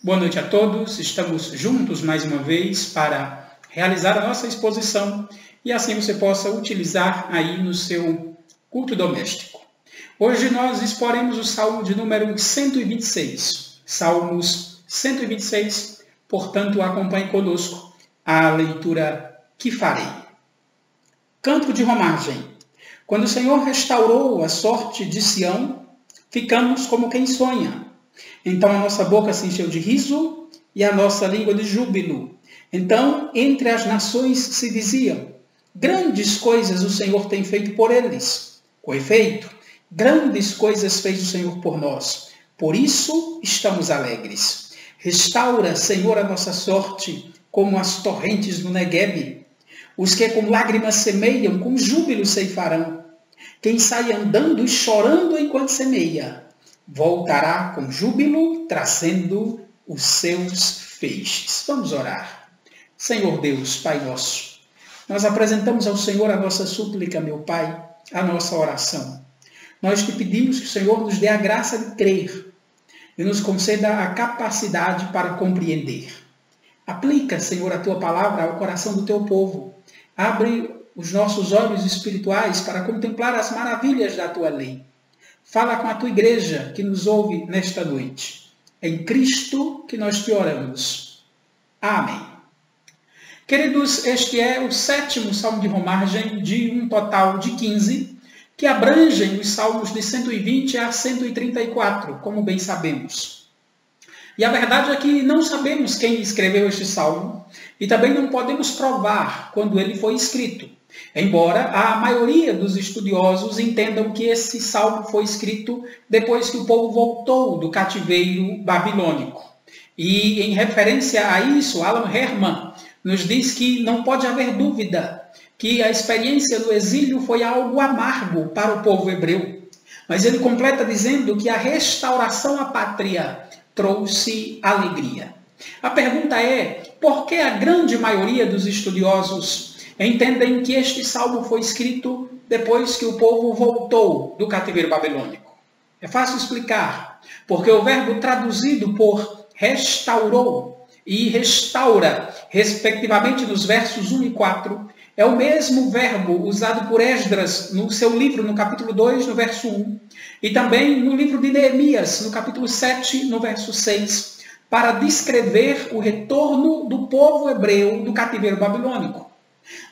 Boa noite a todos, estamos juntos mais uma vez para realizar a nossa exposição e assim você possa utilizar aí no seu culto doméstico. Hoje nós exporemos o Salmo de número 126, Salmos 126, portanto acompanhe conosco a leitura que farei. Canto de romagem. Quando o Senhor restaurou a sorte de Sião, ficamos como quem sonha. Então a nossa boca se encheu de riso e a nossa língua de júbilo. Então, entre as nações se diziam: grandes coisas o Senhor tem feito por eles. Com efeito, grandes coisas fez o Senhor por nós. Por isso estamos alegres. Restaura, Senhor, a nossa sorte, como as torrentes do Neguebe. Os que com lágrimas semeiam, com júbilo ceifarão. Quem sai andando e chorando enquanto semeia, voltará com júbilo, trazendo os seus feixes. Vamos orar. Senhor Deus, Pai nosso, nós apresentamos ao Senhor a nossa súplica, meu Pai, a nossa oração. Nós te pedimos que o Senhor nos dê a graça de crer e nos conceda a capacidade para compreender. Aplica, Senhor, a tua palavra ao coração do teu povo. Abre os nossos olhos espirituais para contemplar as maravilhas da tua lei. Fala com a tua igreja que nos ouve nesta noite. É em Cristo que nós te oramos. Amém. Queridos, este é o 7º Salmo de romagem de um total de 15, que abrangem os salmos de 120 a 134, como bem sabemos. E a verdade é que não sabemos quem escreveu este salmo e também não podemos provar quando ele foi escrito. Embora a maioria dos estudiosos entendam que esse salmo foi escrito depois que o povo voltou do cativeiro babilônico. E em referência a isso, Alan Herman nos diz que não pode haver dúvida que a experiência do exílio foi algo amargo para o povo hebreu. Mas ele completa dizendo que a restauração à pátria trouxe alegria. A pergunta é, por que a grande maioria dos estudiosos entendem que este salmo foi escrito depois que o povo voltou do cativeiro babilônico? É fácil explicar, porque o verbo traduzido por restaurou e restaura, respectivamente nos versos 1 e 4, é o mesmo verbo usado por Esdras no seu livro, no capítulo 2, no verso 1, e também no livro de Neemias, no capítulo 7, no verso 6, para descrever o retorno do povo hebreu do cativeiro babilônico.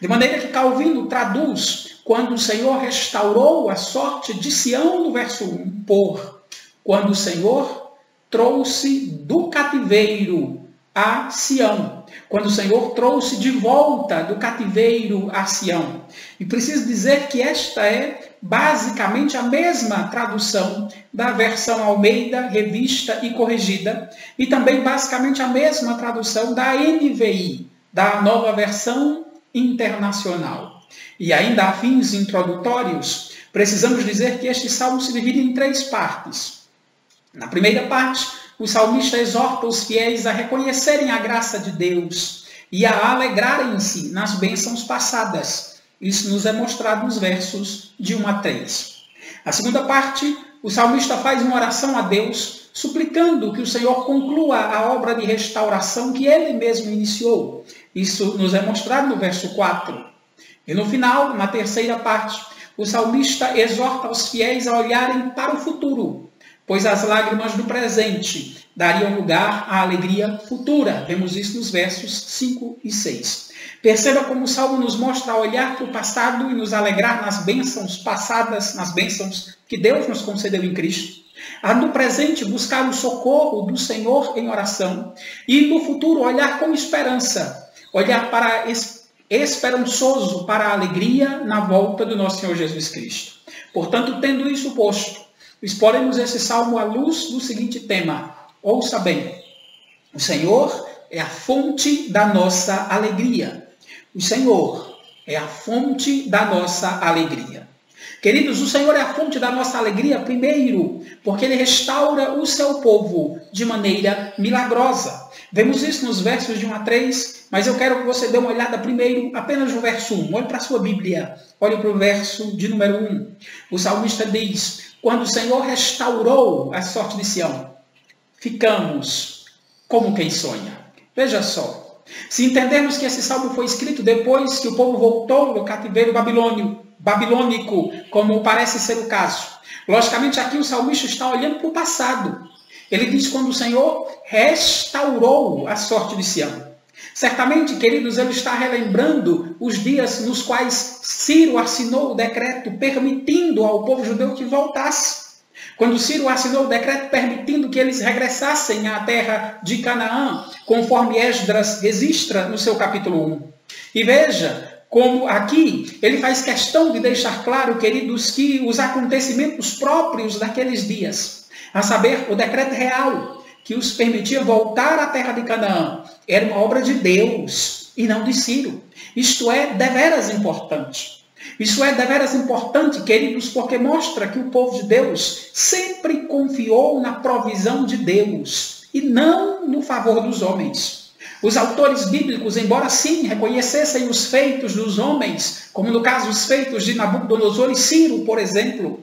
De maneira que Calvino traduz, quando o Senhor restaurou a sorte de Sião, no verso 1, por quando o Senhor trouxe do cativeiro a Sião. Quando o Senhor trouxe de volta do cativeiro a Sião. E preciso dizer que esta é basicamente a mesma tradução da versão Almeida, revista e corrigida, e também basicamente a mesma tradução da NVI, da nova versão internacional. E ainda a fins introdutórios, precisamos dizer que este salmo se divide em 3 partes. Na primeira parte, o salmista exorta os fiéis a reconhecerem a graça de Deus e a alegrarem-se nas bênçãos passadas. Isso nos é mostrado nos versos de 1 a 3. A segunda parte, o salmista faz uma oração a Deus, suplicando que o Senhor conclua a obra de restauração que ele mesmo iniciou. Isso nos é mostrado no verso 4. E no final, na terceira parte, o salmista exorta os fiéis a olharem para o futuro, pois as lágrimas do presente dariam lugar à alegria futura. Vemos isso nos versos 5 e 6. Perceba como o Salmo nos mostra a olhar para o passado e nos alegrar nas bênçãos passadas, nas bênçãos que Deus nos concedeu em Cristo. A no presente buscar o socorro do Senhor em oração. E no futuro olhar com esperança, olhar para esperançoso para a alegria na volta do nosso Senhor Jesus Cristo. Portanto, tendo isso posto, exporemos esse salmo à luz do seguinte tema. Ouça bem. O Senhor é a fonte da nossa alegria. O Senhor é a fonte da nossa alegria. Queridos, o Senhor é a fonte da nossa alegria, primeiro, porque Ele restaura o seu povo de maneira milagrosa. Vemos isso nos versos de 1 a 3, mas eu quero que você dê uma olhada primeiro apenas no verso 1. Olhe para a sua Bíblia, olhe para o verso de número 1. O salmista diz: quando o Senhor restaurou a sorte de Sião, ficamos como quem sonha. Veja só, se entendermos que esse salmo foi escrito depois que o povo voltou do cativeiro babilônico, como parece ser o caso, logicamente aqui o salmista está olhando para o passado. Ele diz quando o Senhor restaurou a sorte de Sião. Certamente, queridos, ele está relembrando os dias nos quais Ciro assinou o decreto permitindo ao povo judeu que voltasse. Quando Ciro assinou o decreto permitindo que eles regressassem à terra de Canaã, conforme Esdras registra no seu capítulo 1. E veja como aqui ele faz questão de deixar claro, queridos, que os acontecimentos próprios daqueles dias, a saber, o decreto real que os permitia voltar à terra de Canaã, era uma obra de Deus e não de Ciro. Isto é deveras importante. Isso é deveras importante, queridos, porque mostra que o povo de Deus sempre confiou na provisão de Deus e não no favor dos homens. Os autores bíblicos, embora sim reconhecessem os feitos dos homens, como no caso os feitos de Nabucodonosor e Ciro, por exemplo,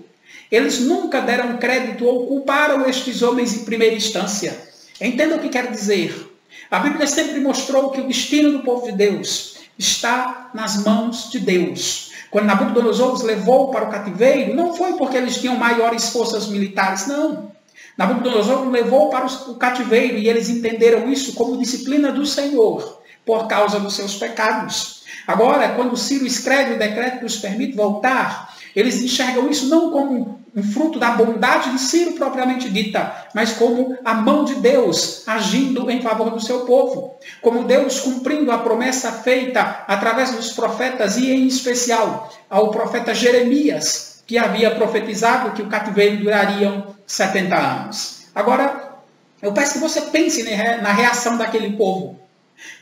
eles nunca deram crédito ou culparam estes homens em primeira instância. Entenda o que quero dizer. A Bíblia sempre mostrou que o destino do povo de Deus está nas mãos de Deus. Quando Nabucodonosor os levou para o cativeiro, não foi porque eles tinham maiores forças militares, não. Nabucodonosor os levou para o cativeiro e eles entenderam isso como disciplina do Senhor, por causa dos seus pecados. Agora, quando Ciro escreve o decreto que os permite voltar, eles enxergam isso não como um fruto da bondade de Ciro propriamente dita, mas como a mão de Deus agindo em favor do seu povo. Como Deus cumprindo a promessa feita através dos profetas e em especial ao profeta Jeremias, que havia profetizado que o cativeiro duraria 70 anos. Agora, eu peço que você pense na reação daquele povo.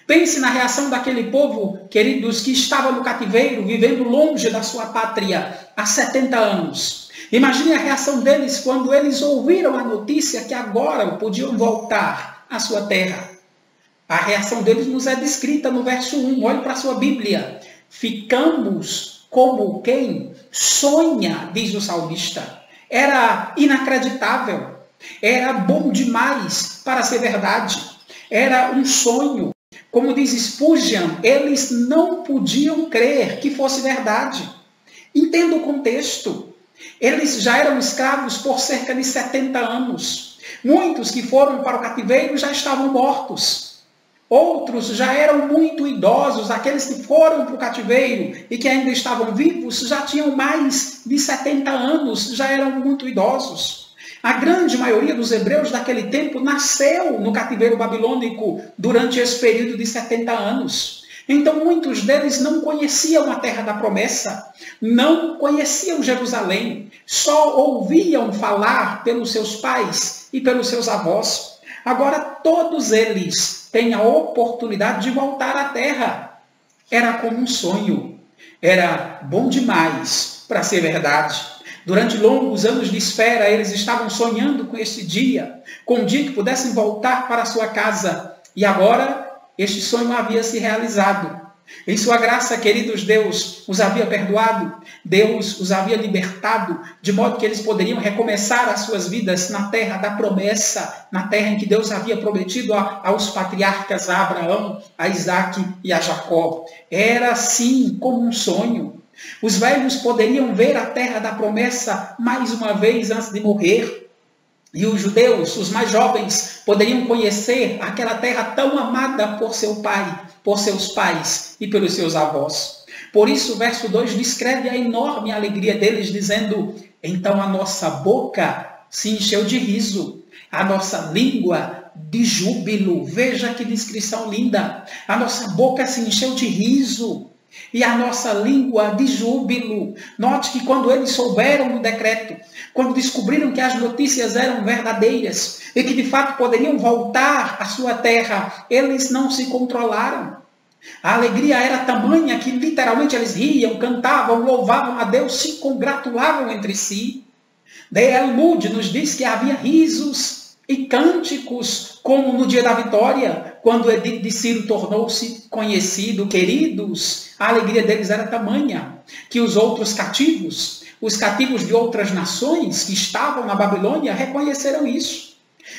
Pense na reação daquele povo, queridos, que estava no cativeiro, vivendo longe da sua pátria há 70 anos. Imagine a reação deles quando eles ouviram a notícia que agora podiam voltar à sua terra. A reação deles nos é descrita no verso 1. Olhe para a sua Bíblia. Ficamos como quem sonha, diz o salmista. Era inacreditável. Era bom demais para ser verdade. Era um sonho. Como diz Spurgeon, eles não podiam crer que fosse verdade. Entenda o contexto. Eles já eram escravos por cerca de 70 anos. Muitos que foram para o cativeiro já estavam mortos. Outros já eram muito idosos. Aqueles que foram para o cativeiro e que ainda estavam vivos já tinham mais de 70 anos, já eram muito idosos. A grande maioria dos hebreus daquele tempo nasceu no cativeiro babilônico durante esse período de 70 anos. Então muitos deles não conheciam a terra da promessa, não conheciam Jerusalém, só ouviam falar pelos seus pais e pelos seus avós. Agora todos eles têm a oportunidade de voltar à terra. Era como um sonho, era bom demais para ser verdade. Durante longos anos de espera, eles estavam sonhando com esse dia, com um dia que pudessem voltar para a sua casa. E agora, este sonho havia se realizado. Em sua graça, queridos, Deus os havia perdoado, Deus os havia libertado, de modo que eles poderiam recomeçar as suas vidas na terra da promessa, na terra em que Deus havia prometido aos patriarcas, a Abraão, a Isaque e a Jacó. Era assim como um sonho. Os velhos poderiam ver a terra da promessa mais uma vez antes de morrer. E os judeus, os mais jovens, poderiam conhecer aquela terra tão amada por seu pai, por seus pais e pelos seus avós. Por isso, o verso 2 descreve a enorme alegria deles, dizendo: então a nossa boca se encheu de riso, a nossa língua de júbilo. Veja que descrição linda! A nossa boca se encheu de riso e a nossa língua de júbilo. Note que quando eles souberam do decreto, quando descobriram que as notícias eram verdadeiras e que de fato poderiam voltar à sua terra, eles não se controlaram. A alegria era tamanha que literalmente eles riam, cantavam, louvavam a Deus, se congratulavam entre si. D.L. Moody nos diz que havia risos e cânticos, como no dia da vitória, quando o edito de Ciro tornou-se conhecido. Queridos, a alegria deles era tamanha que os outros cativos, os cativos de outras nações que estavam na Babilônia, reconheceram isso.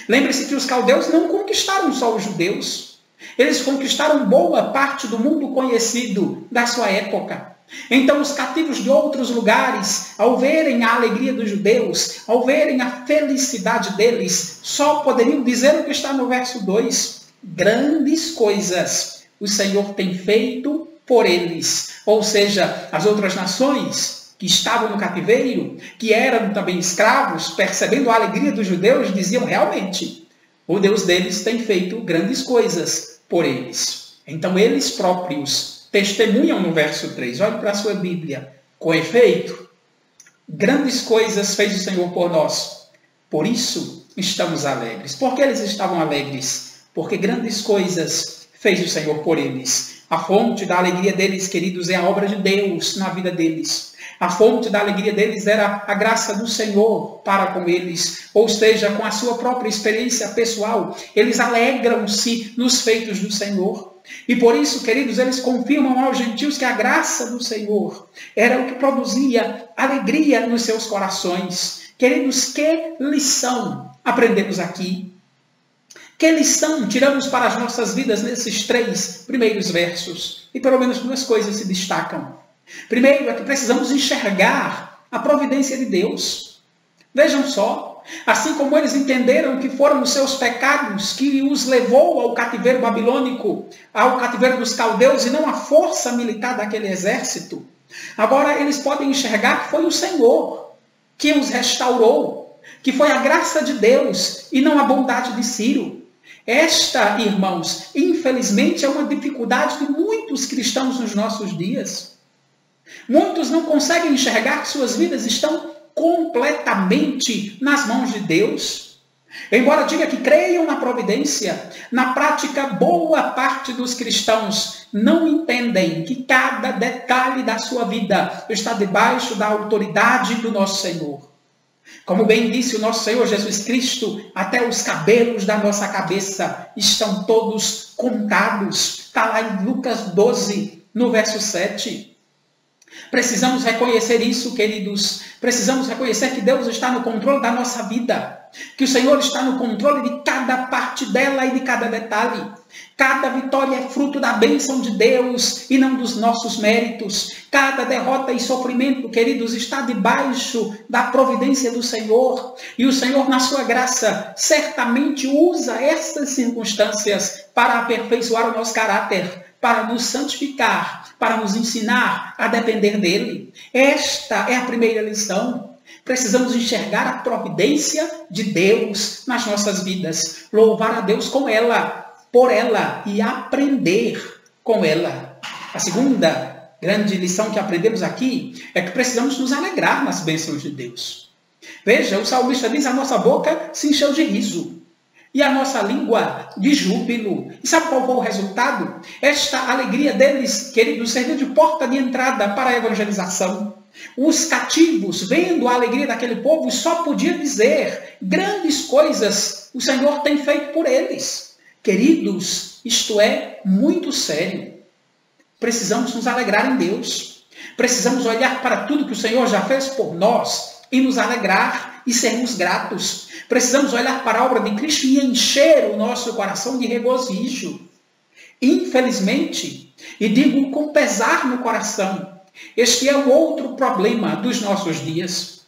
Lembre-se que os caldeus não conquistaram só os judeus. Eles conquistaram boa parte do mundo conhecido da sua época. Então os cativos de outros lugares, ao verem a alegria dos judeus, ao verem a felicidade deles, só poderiam dizer o que está no verso 2. Grandes coisas o Senhor tem feito por eles. Ou seja, as outras nações que estavam no cativeiro, que eram também escravos, percebendo a alegria dos judeus, diziam realmente, o Deus deles tem feito grandes coisas por eles. Então eles próprios testemunham no verso 3. Olhe para a sua Bíblia. Com efeito, grandes coisas fez o Senhor por nós. Por isso estamos alegres. Por que eles estavam alegres? Porque grandes coisas fez o Senhor por eles. A fonte da alegria deles, queridos, é a obra de Deus na vida deles. A fonte da alegria deles era a graça do Senhor para com eles. Ou seja, com a sua própria experiência pessoal, eles alegram-se nos feitos do Senhor. E por isso, queridos, eles confirmam aos gentios que a graça do Senhor era o que produzia alegria nos seus corações. Queridos, que lição aprendemos aqui? Que lição tiramos para as nossas vidas nesses 3 primeiros versos? E pelo menos 2 coisas se destacam. Primeiro é que precisamos enxergar a providência de Deus. Vejam só, assim como eles entenderam que foram os seus pecados que os levou ao cativeiro babilônico, ao cativeiro dos caldeus e não a força militar daquele exército, agora eles podem enxergar que foi o Senhor que os restaurou, que foi a graça de Deus e não a bondade de Ciro. Esta, irmãos, infelizmente é uma dificuldade de muitos cristãos nos nossos dias. Muitos não conseguem enxergar que suas vidas estão completamente nas mãos de Deus. Embora diga que creiam na providência, na prática, boa parte dos cristãos não entendem que cada detalhe da sua vida está debaixo da autoridade do nosso Senhor. Como bem disse o nosso Senhor Jesus Cristo, até os cabelos da nossa cabeça estão todos contados. Está lá em Lucas 12, no verso 7. Precisamos reconhecer isso, queridos. Precisamos reconhecer que Deus está no controle da nossa vida. Que o Senhor está no controle de cada parte dela e de cada detalhe. Cada vitória é fruto da bênção de Deus e não dos nossos méritos. Cada derrota e sofrimento, queridos, está debaixo da providência do Senhor. E o Senhor, na sua graça, certamente usa essas circunstâncias para aperfeiçoar o nosso caráter, para nos santificar, para nos ensinar a depender dele. Esta é a primeira lição. Precisamos enxergar a providência de Deus nas nossas vidas, louvar a Deus com ela, por ela e aprender com ela. A segunda grande lição que aprendemos aqui é que precisamos nos alegrar nas bênçãos de Deus. Veja, o salmista diz: a nossa boca se encheu de riso e a nossa língua de júbilo. E sabe qual foi o resultado? Esta alegria deles, queridos, serviu de porta de entrada para a evangelização. Os cativos, vendo a alegria daquele povo, só podiam dizer: grandes coisas o Senhor tem feito por eles. Queridos, isto é muito sério. Precisamos nos alegrar em Deus. Precisamos olhar para tudo que o Senhor já fez por nós e nos alegrar e sermos gratos. Precisamos olhar para a obra de Cristo e encher o nosso coração de regozijo. Infelizmente, e digo com pesar no coração, este é o outro problema dos nossos dias.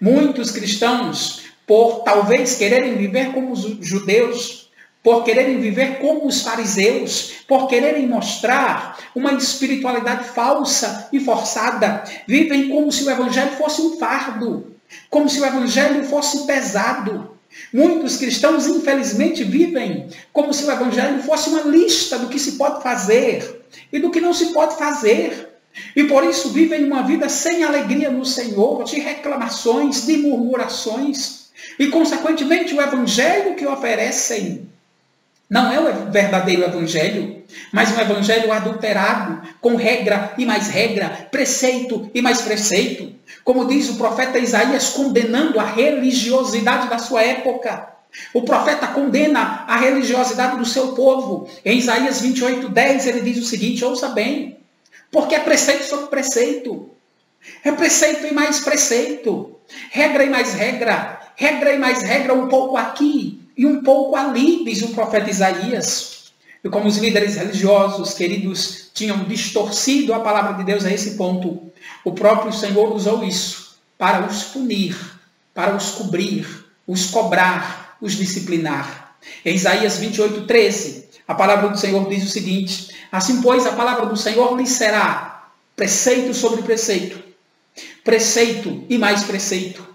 Muitos cristãos, por talvez quererem viver como os judeus, por quererem viver como os fariseus, por quererem mostrar uma espiritualidade falsa e forçada, vivem como se o evangelho fosse um fardo, como se o evangelho fosse pesado. Muitos cristãos, infelizmente, vivem como se o evangelho fosse uma lista do que se pode fazer e do que não se pode fazer. E por isso vivem uma vida sem alegria no Senhor, de reclamações, de murmurações. E, consequentemente, o evangelho que oferecem não é o verdadeiro evangelho, mas um evangelho adulterado, com regra e mais regra, preceito e mais preceito. Como diz o profeta Isaías, condenando a religiosidade da sua época. O profeta condena a religiosidade do seu povo. Em Isaías 28:10 ele diz o seguinte, ouça bem, porque é preceito sobre preceito. É preceito e mais preceito. Regra e mais regra um pouco aqui e um pouco ali, diz o profeta Isaías. E como os líderes religiosos, queridos, tinham distorcido a palavra de Deus a esse ponto, o próprio Senhor usou isso para os punir, para os cobrir, os cobrar, os disciplinar. Em Isaías 28:13, a palavra do Senhor diz o seguinte: assim, pois, a palavra do Senhor lhes será preceito sobre preceito, preceito e mais preceito,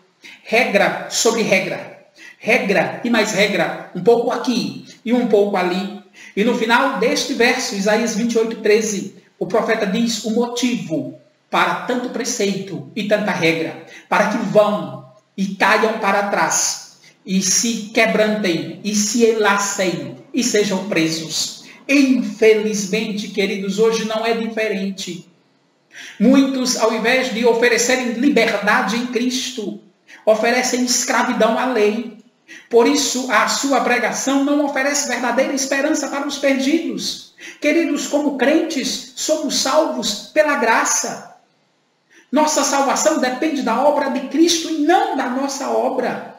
regra sobre regra, regra e mais regra, um pouco aqui e um pouco ali. E no final deste verso, Isaías 28:13, o profeta diz o motivo para tanto preceito e tanta regra, para que vão e caiam para trás, e se quebrantem, e se enlacem, e sejam presos. Infelizmente, queridos, hoje não é diferente. Muitos, ao invés de oferecerem liberdade em Cristo, oferecem escravidão à lei. Por isso, a sua pregação não oferece verdadeira esperança para os perdidos. Queridos, como crentes, somos salvos pela graça. Nossa salvação depende da obra de Cristo e não da nossa obra.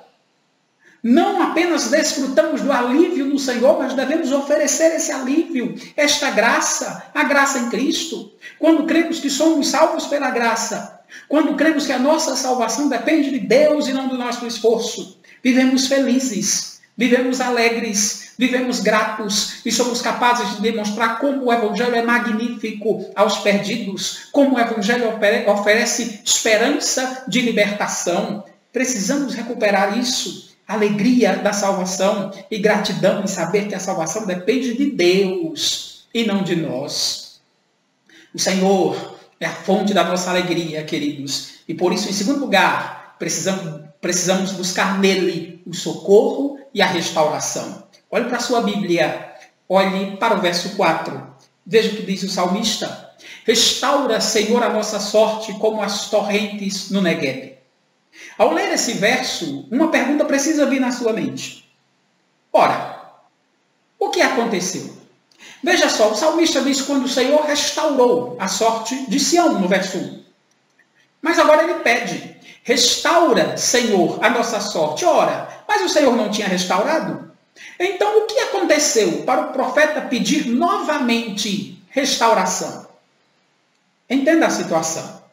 Não apenas desfrutamos do alívio no Senhor, mas devemos oferecer esse alívio, esta graça, a graça em Cristo. Quando cremos que somos salvos pela graça, quando cremos que a nossa salvação depende de Deus e não do nosso esforço, vivemos felizes, vivemos alegres, vivemos gratos e somos capazes de demonstrar como o Evangelho é magnífico aos perdidos, como o Evangelho oferece esperança de libertação. Precisamos recuperar isso, alegria da salvação e gratidão em saber que a salvação depende de Deus e não de nós. O Senhor é a fonte da nossa alegria, queridos, e por isso, em segundo lugar, precisamos buscar nele o socorro e a restauração. Olhe para a sua Bíblia, olhe para o verso 4. Veja o que diz o salmista: restaura, Senhor, a nossa sorte como as torrentes no Negueb. Ao ler esse verso, uma pergunta precisa vir na sua mente. Ora, o que aconteceu? Veja só, o salmista diz quando o Senhor restaurou a sorte de Sião, no verso 1. Mas agora ele pede: restaura, Senhor, a nossa sorte. Ora, mas o Senhor não tinha restaurado? Então, o que aconteceu para o profeta pedir novamente restauração? Entenda a situação.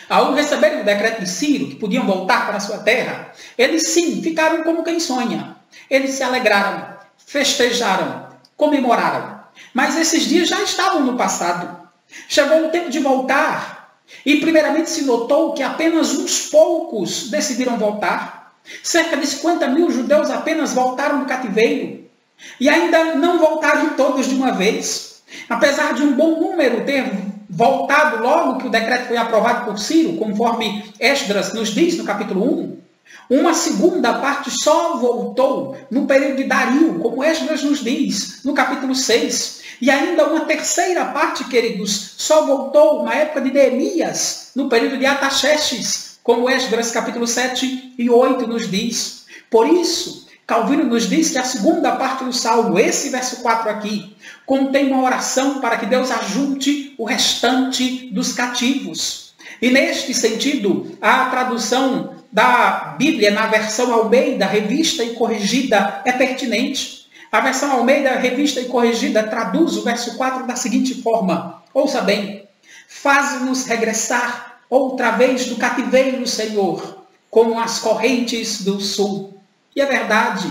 Ao receberem o decreto de Ciro, que podiam voltar para a sua terra, eles sim ficaram como quem sonha. Eles se alegraram, festejaram, comemoraram. Mas esses dias já estavam no passado. Chegou o tempo de voltar. E primeiramente se notou que apenas uns poucos decidiram voltar. Cerca de 50 mil judeus apenas voltaram do cativeiro. E ainda não voltaram todos de uma vez. Apesar de um bom número ter voltado logo que o decreto foi aprovado por Ciro, conforme Esdras nos diz no capítulo 1, uma segunda parte só voltou no período de Dario, como Esdras nos diz no capítulo 6. E ainda uma terceira parte, queridos, só voltou na época de Neemias, no período de Artaxerxes, como Esdras capítulo 7 e 8 nos diz. Por isso, Calvino nos diz que a segunda parte do Salmo, esse verso 4 aqui, contém uma oração para que Deus ajunte o restante dos cativos. E neste sentido, a tradução da Bíblia na versão Almeida, revista e corrigida, é pertinente. A versão Almeida, revista e corrigida, traduz o verso 4 da seguinte forma. Ouça bem: faz-nos regressar outra vez do cativeiro, Senhor, como as correntes do sul. E é verdade,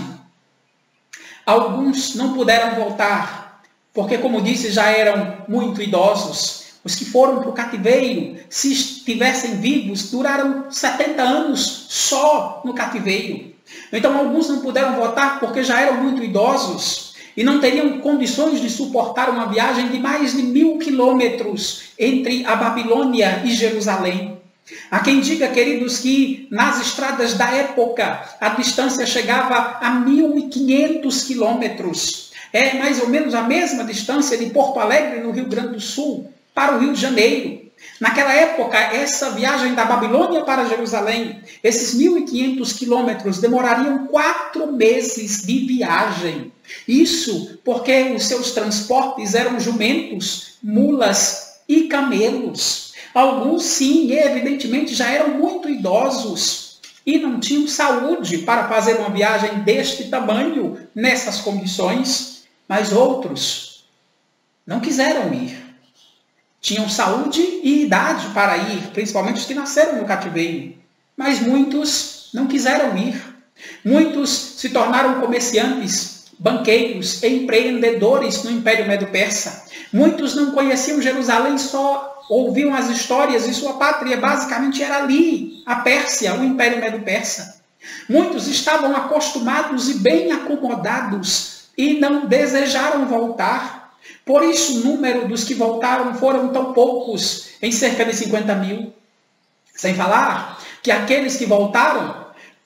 alguns não puderam voltar, porque, como disse, já eram muito idosos. Os que foram para o cativeiro, se estivessem vivos, duraram 70 anos só no cativeiro. Então, alguns não puderam voltar porque já eram muito idosos e não teriam condições de suportar uma viagem de mais de 1000 quilômetros entre a Babilônia e Jerusalém. Há quem diga, queridos, que nas estradas da época a distância chegava a 1500 quilômetros. É mais ou menos a mesma distância de Porto Alegre, no Rio Grande do Sul, para o Rio de Janeiro. Naquela época, essa viagem da Babilônia para Jerusalém, esses 1500 quilômetros demorariam 4 meses de viagem. Isso porque os seus transportes eram jumentos, mulas e camelos. Alguns, sim, evidentemente, já eram muito idosos. e não tinham saúde para fazer uma viagem deste tamanho, nessas condições, mas outros não quiseram ir. Tinham saúde e idade para ir, principalmente os que nasceram no cativeiro, mas muitos não quiseram ir. Muitos se tornaram comerciantes, banqueiros e empreendedores no Império Medo-Persa. Muitos não conheciam Jerusalém, só ouviam as histórias, e sua pátria basicamente era ali, a Pérsia, o Império Medo-Persa. Muitos estavam acostumados e bem acomodados e não desejaram voltar. Por isso, o número dos que voltaram foram tão poucos, em cerca de 50 mil. Sem falar que aqueles que voltaram,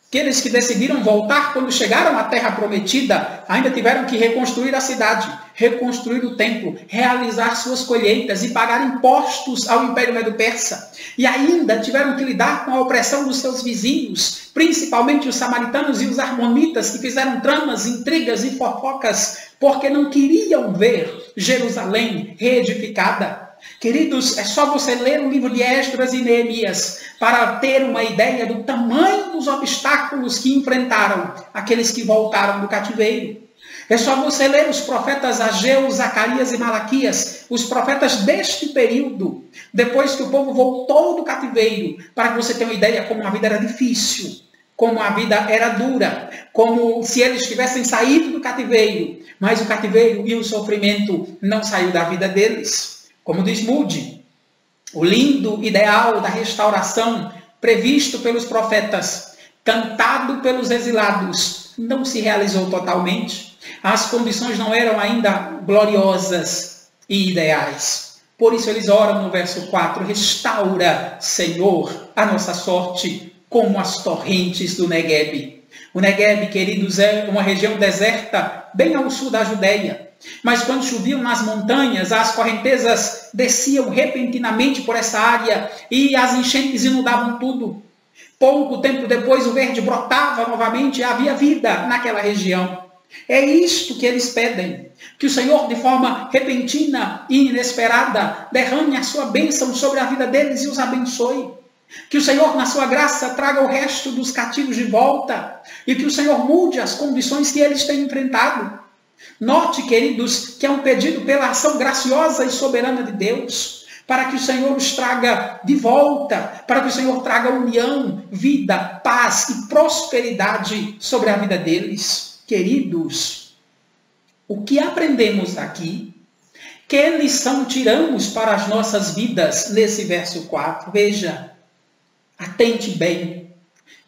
aqueles que decidiram voltar quando chegaram à Terra Prometida, ainda tiveram que reconstruir a cidade, reconstruir o templo, realizar suas colheitas e pagar impostos ao Império Medo-Persa. E ainda tiveram que lidar com a opressão dos seus vizinhos, principalmente os samaritanos e os armonitas, que fizeram tramas, intrigas e fofocas, porque não queriam ver Jerusalém reedificada. Queridos, é só você ler o livro de Esdras e Neemias para ter uma ideia do tamanho dos obstáculos que enfrentaram aqueles que voltaram do cativeiro. É só você ler os profetas Ageu, Zacarias e Malaquias, os profetas deste período, depois que o povo voltou do cativeiro, para que você tenha uma ideia como a vida era difícil, como a vida era dura, como se eles tivessem saído do cativeiro, mas o cativeiro e o sofrimento não saiu da vida deles. Como diz Moody, o lindo ideal da restauração previsto pelos profetas, cantado pelos exilados, não se realizou totalmente. As condições não eram ainda gloriosas e ideais. Por isso eles oram no verso 4, restaura, Senhor, a nossa sorte, como as torrentes do Negueb. O Negueb, queridos, é uma região deserta, bem ao sul da Judeia. Mas quando choviam nas montanhas, as correntezas desciam repentinamente por essa área e as enchentes inundavam tudo. Pouco tempo depois o verde brotava novamente e havia vida naquela região. É isto que eles pedem, que o Senhor de forma repentina e inesperada derrame a sua bênção sobre a vida deles e os abençoe. Que o Senhor, na sua graça, traga o resto dos cativos de volta e que o Senhor mude as condições que eles têm enfrentado. Note, queridos, que é um pedido pela ação graciosa e soberana de Deus, para que o Senhor os traga de volta, para que o Senhor traga união, vida, paz e prosperidade sobre a vida deles. Queridos, o que aprendemos aqui? Que lição tiramos para as nossas vidas nesse verso 4? Veja, atente bem,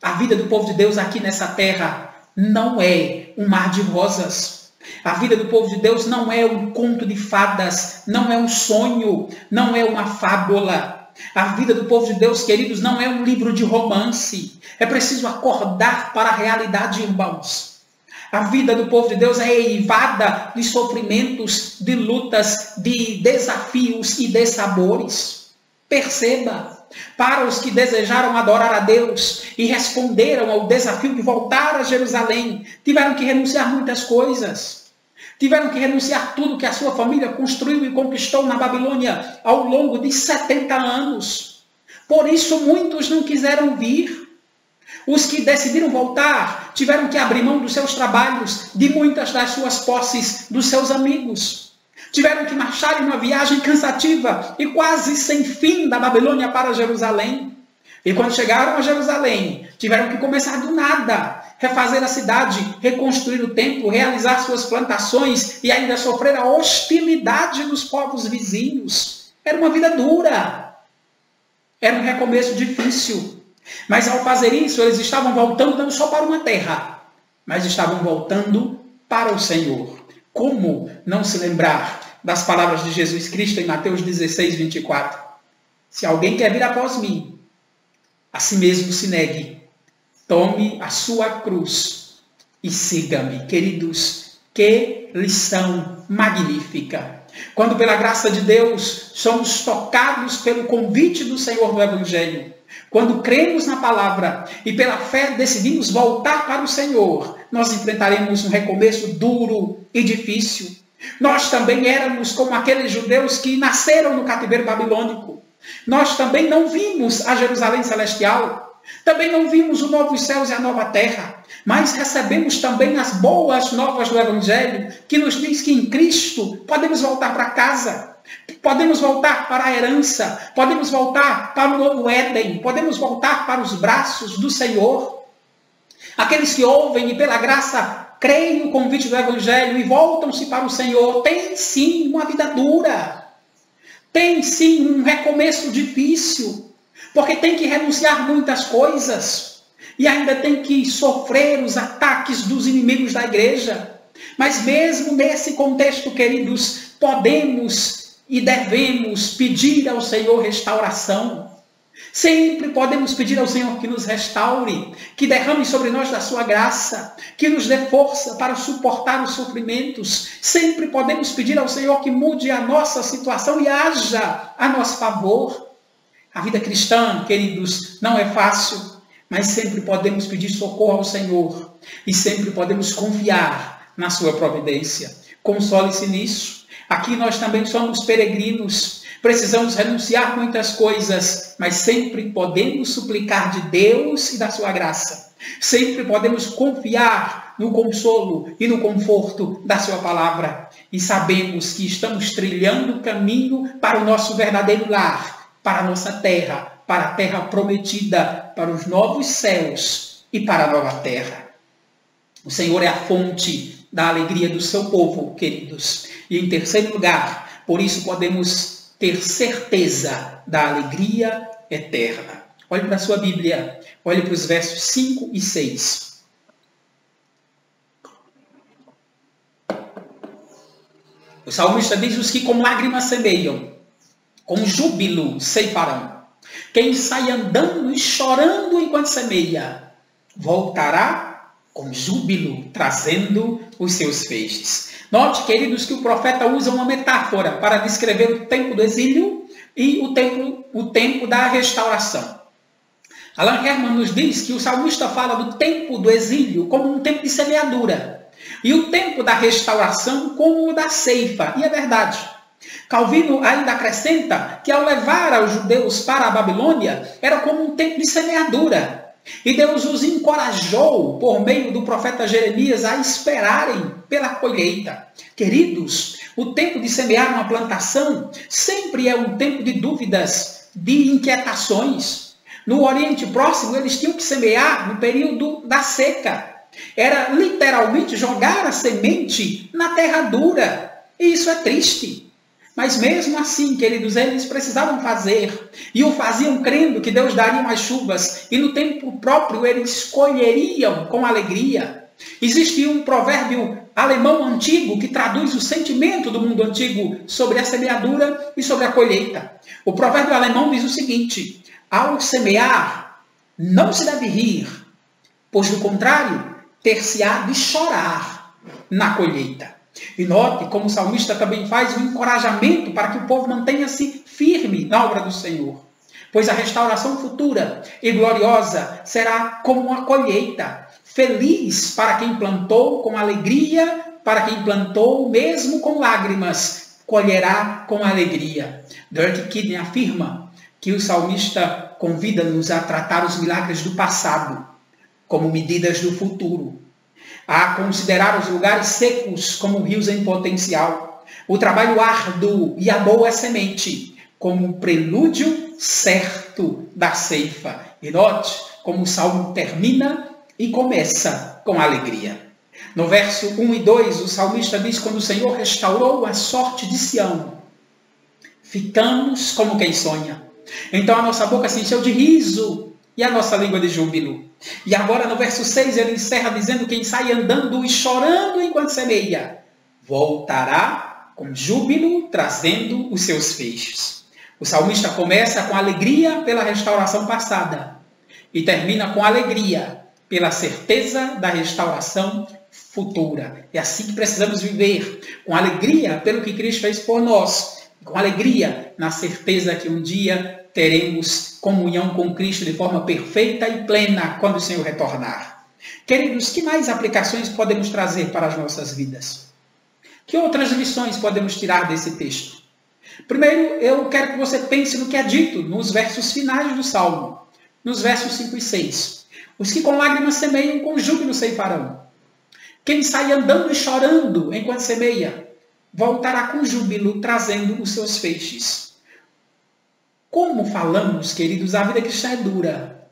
a vida do povo de Deus aqui nessa terra não é um mar de rosas. A vida do povo de Deus não é um conto de fadas, não é um sonho, não é uma fábula. A vida do povo de Deus, queridos, não é um livro de romance. É preciso acordar para a realidade, irmãos. A vida do povo de Deus é eivada de sofrimentos, de lutas, de desafios e de sabores. Perceba, para os que desejaram adorar a Deus e responderam ao desafio de voltar a Jerusalém, tiveram que renunciar muitas coisas. Tiveram que renunciar tudo que a sua família construiu e conquistou na Babilônia ao longo de 70 anos. Por isso, muitos não quiseram vir. Os que decidiram voltar tiveram que abrir mão dos seus trabalhos, de muitas das suas posses, dos seus amigos. Tiveram que marchar em uma viagem cansativa e quase sem fim da Babilônia para Jerusalém. E quando chegaram a Jerusalém, tiveram que começar do nada, refazer a cidade, reconstruir o templo, realizar suas plantações e ainda sofrer a hostilidade dos povos vizinhos. Era uma vida dura. Era um recomeço difícil. Mas ao fazer isso, eles estavam voltando não só para uma terra, mas estavam voltando para o Senhor. Como não se lembrar das palavras de Jesus Cristo em Mateus 16, 24? Se alguém quer vir após mim, a si mesmo se negue, tome a sua cruz e siga-me. Queridos, que lição magnífica! Quando pela graça de Deus somos tocados pelo convite do Senhor no Evangelho, quando cremos na palavra e pela fé decidimos voltar para o Senhor, nós enfrentaremos um recomeço duro e difícil. Nós também éramos como aqueles judeus que nasceram no cativeiro babilônico. Nós também não vimos a Jerusalém celestial. Também não vimos os novos céus e a nova terra, mas recebemos também as boas novas do Evangelho, que nos diz que em Cristo podemos voltar para casa, podemos voltar para a herança, podemos voltar para o novo Éden, podemos voltar para os braços do Senhor. Aqueles que ouvem e pela graça creem no convite do Evangelho e voltam-se para o Senhor, têm sim uma vida dura, têm sim um recomeço difícil, porque tem que renunciar muitas coisas e ainda tem que sofrer os ataques dos inimigos da igreja. Mas mesmo nesse contexto, queridos, podemos e devemos pedir ao Senhor restauração. Sempre podemos pedir ao Senhor que nos restaure, que derrame sobre nós da sua graça, que nos dê força para suportar os sofrimentos. Sempre podemos pedir ao Senhor que mude a nossa situação e haja a nosso favor. A vida cristã, queridos, não é fácil, mas sempre podemos pedir socorro ao Senhor e sempre podemos confiar na sua providência. Console-se nisso. Aqui nós também somos peregrinos, precisamos renunciar muitas coisas, mas sempre podemos suplicar de Deus e da sua graça. Sempre podemos confiar no consolo e no conforto da sua palavra. E sabemos que estamos trilhando o caminho para o nosso verdadeiro lar, para a nossa terra, para a terra prometida, para os novos céus e para a nova terra. O Senhor é a fonte da alegria do seu povo, queridos. E em terceiro lugar, por isso podemos ter certeza da alegria eterna. Olhe para a sua Bíblia, olhe para os versos 5 e 6. O salmista diz: os que com lágrimas semeiam, com júbilo ceifarão. Quem sai andando e chorando enquanto semeia, voltará com júbilo, trazendo os seus feixes. Note, queridos, que o profeta usa uma metáfora para descrever o tempo do exílio e o tempo da restauração. Alan Herman nos diz que o salmista fala do tempo do exílio como um tempo de semeadura e o tempo da restauração como o da ceifa. E é verdade. Calvino ainda acrescenta que ao levar os judeus para a Babilônia era como um tempo de semeadura. E Deus os encorajou, por meio do profeta Jeremias, a esperarem pela colheita. Queridos, o tempo de semear uma plantação sempre é um tempo de dúvidas, de inquietações. No Oriente Próximo, eles tinham que semear no período da seca. Era literalmente jogar a semente na terra dura. E isso é triste. Mas mesmo assim, queridos, eles precisavam fazer. E o faziam crendo que Deus daria as chuvas. E no tempo próprio eles colheriam com alegria. Existe um provérbio alemão antigo que traduz o sentimento do mundo antigo sobre a semeadura e sobre a colheita. O provérbio alemão diz o seguinte: ao semear, não se deve rir, pois do contrário, ter-se-á de chorar na colheita. E note como o salmista também faz um encorajamento para que o povo mantenha-se firme na obra do Senhor. Pois a restauração futura e gloriosa será como uma colheita. Feliz para quem plantou com alegria, para quem plantou mesmo com lágrimas, colherá com alegria. Dirk Kidney afirma que o salmista convida-nos a tratar os milagres do passado como medidas do futuro, a considerar os lugares secos como rios em potencial, o trabalho árduo e a boa semente como um prelúdio certo da ceifa. E note como o salmo termina e começa com alegria. No verso 1 e 2, o salmista diz: quando o Senhor restaurou a sorte de Sião, ficamos como quem sonha. Então a nossa boca se encheu de riso e a nossa língua de júbilo. E agora no verso 6 ele encerra dizendo: quem sai andando e chorando enquanto semeia, voltará com júbilo, trazendo os seus feixes. O salmista começa com alegria pela restauração passada e termina com alegria pela certeza da restauração futura. É assim que precisamos viver, com alegria pelo que Cristo fez por nós, com alegria na certeza que um dia teremos comunhão com Cristo de forma perfeita e plena quando o Senhor retornar. Queridos, que mais aplicações podemos trazer para as nossas vidas? Que outras lições podemos tirar desse texto? Primeiro, eu quero que você pense no que é dito nos versos finais do Salmo. nos versos 5 e 6. Os que com lágrimas semeiam, com júbilo ceifarão. Quem sai andando e chorando enquanto semeia, voltará com júbilo, trazendo os seus feixes. Como falamos, queridos, a vida cristã é dura,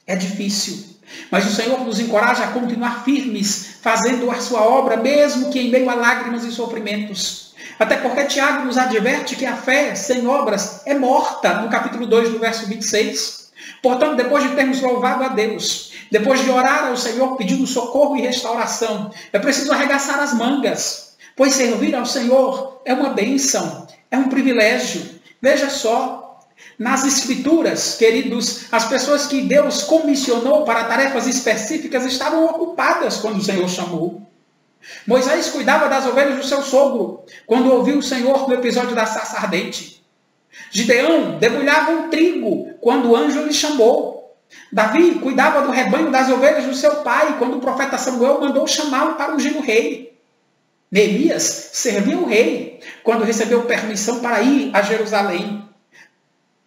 é difícil. Mas o Senhor nos encoraja a continuar firmes, fazendo a sua obra, mesmo que em meio a lágrimas e sofrimentos. Até porque Tiago nos adverte que a fé sem obras é morta, no capítulo 2, do verso 26. Portanto, depois de termos louvado a Deus, depois de orar ao Senhor pedindo socorro e restauração, é preciso arregaçar as mangas, pois servir ao Senhor é uma bênção, é um privilégio. Veja só, nas Escrituras, queridos, as pessoas que Deus comissionou para tarefas específicas estavam ocupadas quando o Senhor chamou. Moisés cuidava das ovelhas do seu sogro, quando ouviu o Senhor no episódio da sarça ardente. Gideão debulhava um trigo, quando o anjo lhe chamou. Davi cuidava do rebanho das ovelhas do seu pai, quando o profeta Samuel mandou chamá-lo para ungir o rei. Neemias servia o rei, quando recebeu permissão para ir a Jerusalém.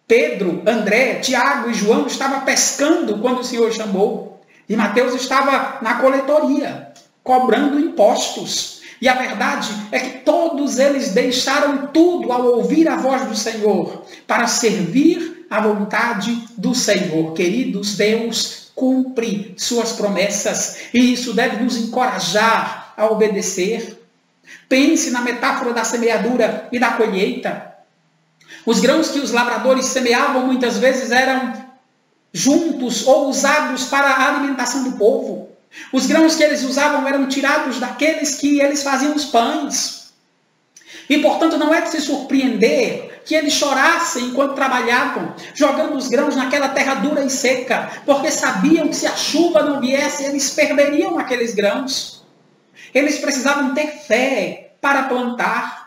Pedro, André, Tiago e João estavam pescando quando o Senhor chamou. E Mateus estava na coletoria, cobrando impostos. E a verdade é que todos eles deixaram tudo ao ouvir a voz do Senhor, para servir a vontade do Senhor. Queridos, Deus cumpre suas promessas, e isso deve nos encorajar a obedecer. Pense na metáfora da semeadura e da colheita. Os grãos que os lavradores semeavam muitas vezes eram juntos ou usados para a alimentação do povo. Os grãos que eles usavam eram tirados daqueles que eles faziam os pães. E, portanto, não é de se surpreender que eles chorassem enquanto trabalhavam, jogando os grãos naquela terra dura e seca, porque sabiam que se a chuva não viesse, eles perderiam aqueles grãos. Eles precisavam ter fé para plantar.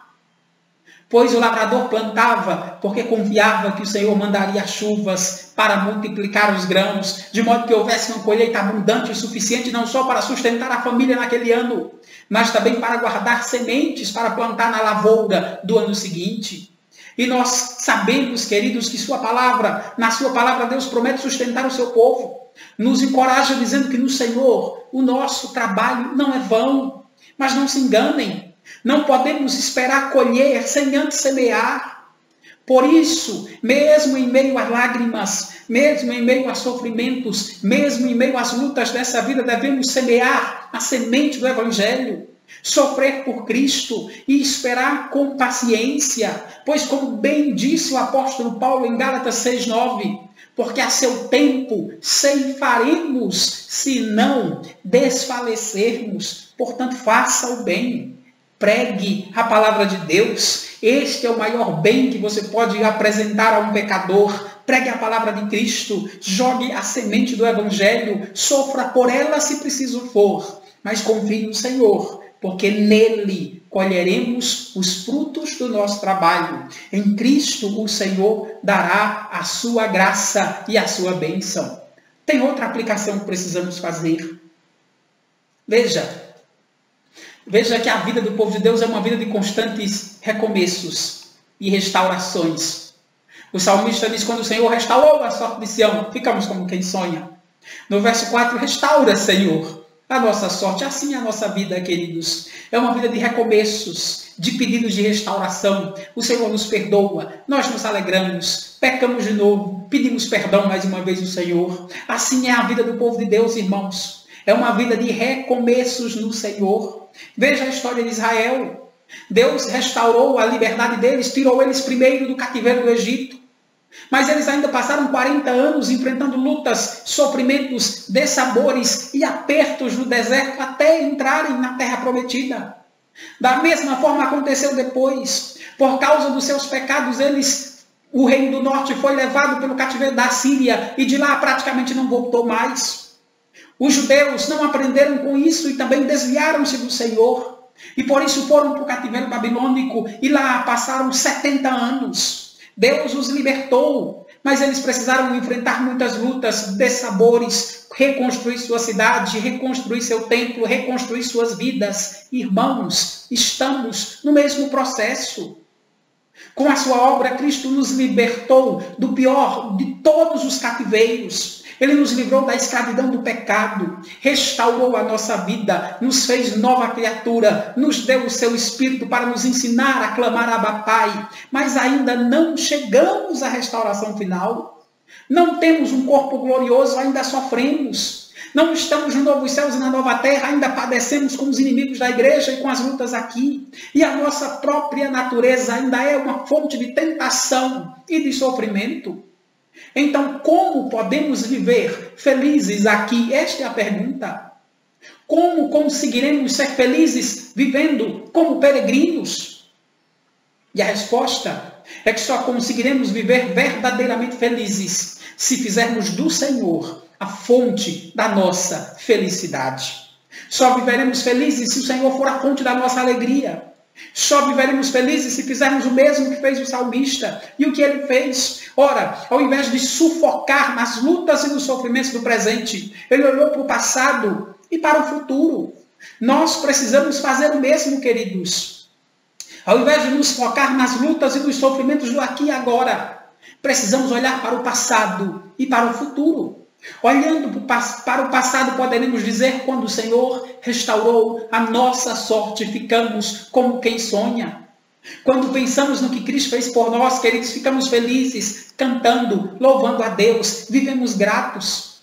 Pois o lavrador plantava porque confiava que o Senhor mandaria chuvas para multiplicar os grãos, de modo que houvesse uma colheita abundante e suficiente, não só para sustentar a família naquele ano, mas também para guardar sementes para plantar na lavoura do ano seguinte. E nós sabemos, queridos, que na sua palavra Deus promete sustentar o seu povo. Nos encoraja dizendo que no Senhor o nosso trabalho não é vão. Mas não se enganem. Não podemos esperar colher sem antes semear. Por isso, mesmo em meio às lágrimas, mesmo em meio a sofrimentos, mesmo em meio às lutas dessa vida, devemos semear a semente do Evangelho, sofrer por Cristo e esperar com paciência, pois, como bem disse o apóstolo Paulo em Gálatas 6:9, porque a seu tempo ceifaremos, se não desfalecermos. Portanto, faça o bem. Pregue a palavra de Deus. Este é o maior bem que você pode apresentar a um pecador. Pregue a palavra de Cristo. Jogue a semente do Evangelho. Sofra por ela se preciso for. Mas confie no Senhor, porque nele colheremos os frutos do nosso trabalho. Em Cristo o Senhor dará a sua graça e a sua bênção. Tem outra aplicação que precisamos fazer. Veja que a vida do povo de Deus é uma vida de constantes recomeços e restaurações. O salmista diz: quando o Senhor restaurou a sorte de Sião, ficamos como quem sonha. No verso 4, restaura, Senhor, a nossa sorte. Assim é a nossa vida, queridos. É uma vida de recomeços, de pedidos de restauração. O Senhor nos perdoa, nós nos alegramos, pecamos de novo, pedimos perdão mais uma vez ao Senhor. Assim é a vida do povo de Deus, irmãos. É uma vida de recomeços no Senhor. Veja a história de Israel. Deus restaurou a liberdade deles, tirou eles primeiro do cativeiro do Egito. Mas eles ainda passaram 40 anos enfrentando lutas, sofrimentos, dessabores e apertos no deserto até entrarem na terra prometida. Da mesma forma aconteceu depois. Por causa dos seus pecados, o reino do norte foi levado pelo cativeiro da Síria e de lá praticamente não voltou mais. Os judeus não aprenderam com isso e também desviaram-se do Senhor. E por isso foram para o cativeiro babilônico e lá passaram 70 anos. Deus os libertou, mas eles precisaram enfrentar muitas lutas, dessabores, reconstruir sua cidade, reconstruir seu templo, reconstruir suas vidas. Irmãos, estamos no mesmo processo. Com a sua obra, Cristo nos libertou do pior de todos os cativeiros. Ele nos livrou da escravidão do pecado, restaurou a nossa vida, nos fez nova criatura, nos deu o seu Espírito para nos ensinar a clamar Abba Pai. Mas ainda não chegamos à restauração final. Não temos um corpo glorioso, ainda sofremos. Não estamos no novo céus e na nova terra, ainda padecemos com os inimigos da igreja e com as lutas aqui. E a nossa própria natureza ainda é uma fonte de tentação e de sofrimento. Então, como podemos viver felizes aqui? Esta é a pergunta. Como conseguiremos ser felizes vivendo como peregrinos? E a resposta é que só conseguiremos viver verdadeiramente felizes se fizermos do Senhor a fonte da nossa felicidade. Só viveremos felizes se o Senhor for a fonte da nossa alegria. Só viveremos felizes se fizermos o mesmo que fez o salmista. E o que ele fez? Ora, ao invés de sufocar nas lutas e nos sofrimentos do presente, ele olhou para o passado e para o futuro. Nós precisamos fazer o mesmo, queridos. Ao invés de nos focar nas lutas e nos sofrimentos do aqui e agora, precisamos olhar para o passado e para o futuro. Olhando para o passado, poderemos dizer, quando o Senhor restaurou a nossa sorte, ficamos como quem sonha. Quando pensamos no que Cristo fez por nós, queridos, ficamos felizes, cantando, louvando a Deus, vivemos gratos.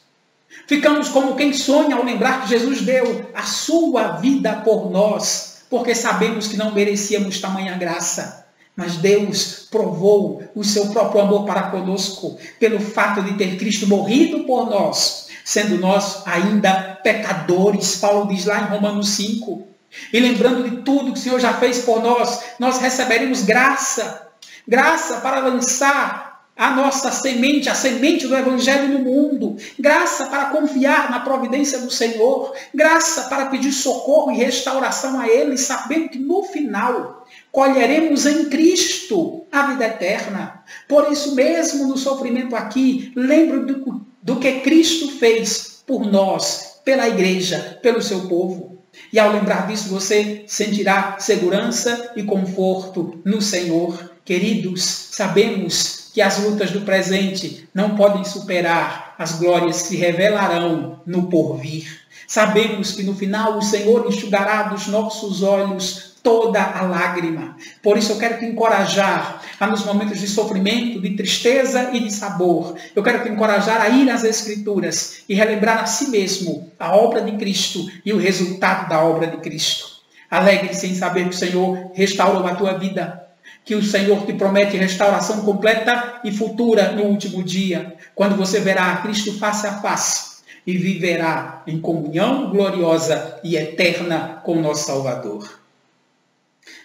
Ficamos como quem sonha ao lembrar que Jesus deu a sua vida por nós, porque sabemos que não merecíamos tamanha graça. Mas Deus provou o seu próprio amor para conosco pelo fato de ter Cristo morrido por nós, sendo nós ainda pecadores. Paulo diz lá em Romanos 5. E lembrando de tudo que o Senhor já fez por nós, nós receberemos graça. Graça para lançar a nossa semente, a semente do Evangelho no mundo. Graça para confiar na providência do Senhor. Graça para pedir socorro e restauração a Ele, sabendo que no final colheremos em Cristo a vida eterna. Por isso mesmo, no sofrimento aqui, lembro do que Cristo fez por nós, pela igreja, pelo seu povo. E ao lembrar disso, você sentirá segurança e conforto no Senhor. Queridos, sabemos que as lutas do presente não podem superar as glórias que se revelarão no porvir. Sabemos que no final o Senhor enxugará dos nossos olhos toda a lágrima. Por isso eu quero te encorajar a, nos momentos de sofrimento, de tristeza e de sabor, eu quero te encorajar a ir às Escrituras e relembrar a si mesmo a obra de Cristo e o resultado da obra de Cristo. Alegre-se em saber que o Senhor restaurou a tua vida, que o Senhor te promete restauração completa e futura no último dia, quando você verá a Cristo face a face e viverá em comunhão gloriosa e eterna com o nosso Salvador.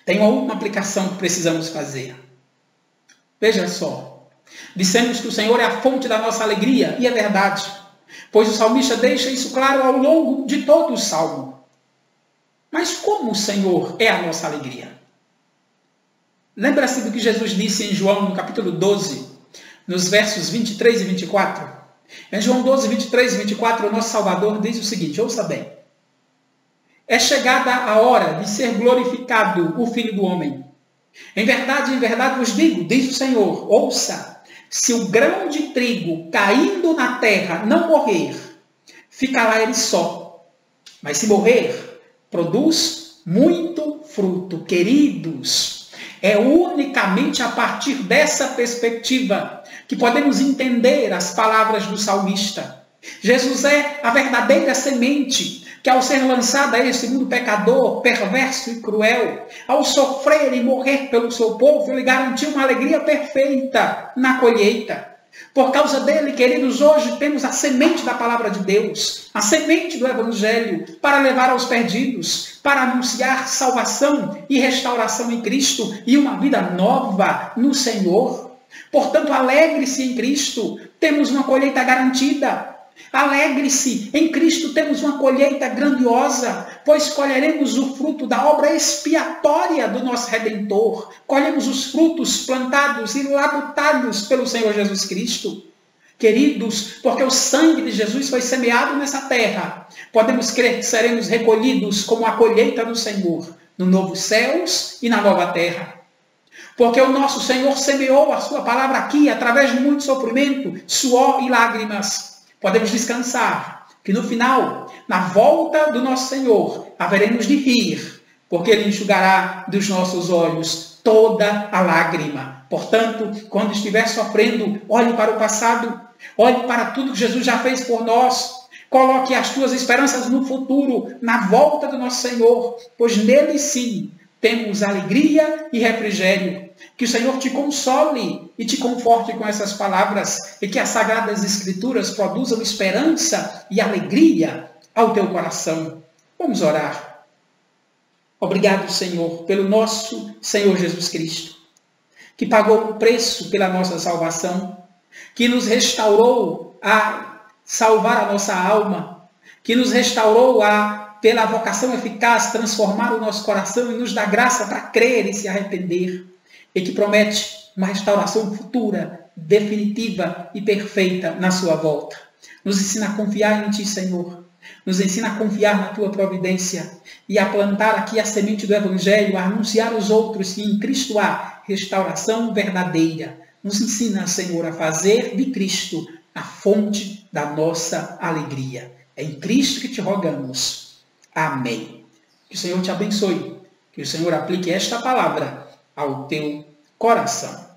Tem uma última aplicação que precisamos fazer. Veja só. Dissemos que o Senhor é a fonte da nossa alegria, e é verdade, pois o salmista deixa isso claro ao longo de todo o salmo. Mas como o Senhor é a nossa alegria? Lembra-se do que Jesus disse em João, no capítulo 12, nos versos 23 e 24? Em João 12, 23 e 24, o nosso Salvador diz o seguinte, ouça bem. É chegada a hora de ser glorificado o Filho do Homem. Em verdade vos digo, diz o Senhor, ouça, se o grão de trigo caindo na terra não morrer, ficará ele só. Mas se morrer, produz muito fruto. Queridos, é unicamente a partir dessa perspectiva que podemos entender as palavras do salmista. Jesus é a verdadeira semente, que ao ser lançada a esse mundo pecador, perverso e cruel, ao sofrer e morrer pelo seu povo, ele garantiu uma alegria perfeita na colheita. Por causa dele, queridos, hoje temos a semente da palavra de Deus, a semente do Evangelho, para levar aos perdidos, para anunciar salvação e restauração em Cristo e uma vida nova no Senhor. Portanto, alegre-se em Cristo, temos uma colheita garantida. Alegre-se, em Cristo temos uma colheita grandiosa, pois colheremos o fruto da obra expiatória do nosso Redentor. Colhemos os frutos plantados e labutados pelo Senhor Jesus Cristo. Queridos, porque o sangue de Jesus foi semeado nessa terra, podemos crer que seremos recolhidos como a colheita do Senhor, no novo céus e na nova terra. Porque o nosso Senhor semeou a sua palavra aqui através de muito sofrimento, suor e lágrimas. Podemos descansar que no final, na volta do nosso Senhor, haveremos de rir, porque Ele enxugará dos nossos olhos toda a lágrima. Portanto, quando estiver sofrendo, olhe para o passado, olhe para tudo que Jesus já fez por nós. Coloque as tuas esperanças no futuro, na volta do nosso Senhor, pois nele sim temos alegria e refrigério. Que o Senhor te console e te conforte com essas palavras e que as Sagradas Escrituras produzam esperança e alegria ao teu coração. Vamos orar. Obrigado, Senhor, pelo nosso Senhor Jesus Cristo, que pagou o preço pela nossa salvação, que nos restaurou a salvar a nossa alma, que nos restaurou pela vocação eficaz, transformar o nosso coração e nos dá graça para crer e se arrepender, e que promete uma restauração futura, definitiva e perfeita na sua volta. Nos ensina a confiar em Ti, Senhor. Nos ensina a confiar na Tua providência e a plantar aqui a semente do Evangelho, a anunciar aos outros que em Cristo há restauração verdadeira. Nos ensina, Senhor, a fazer de Cristo a fonte da nossa alegria. É em Cristo que te rogamos. Amém. Que o Senhor te abençoe. Que o Senhor aplique esta palavra ao teu coração.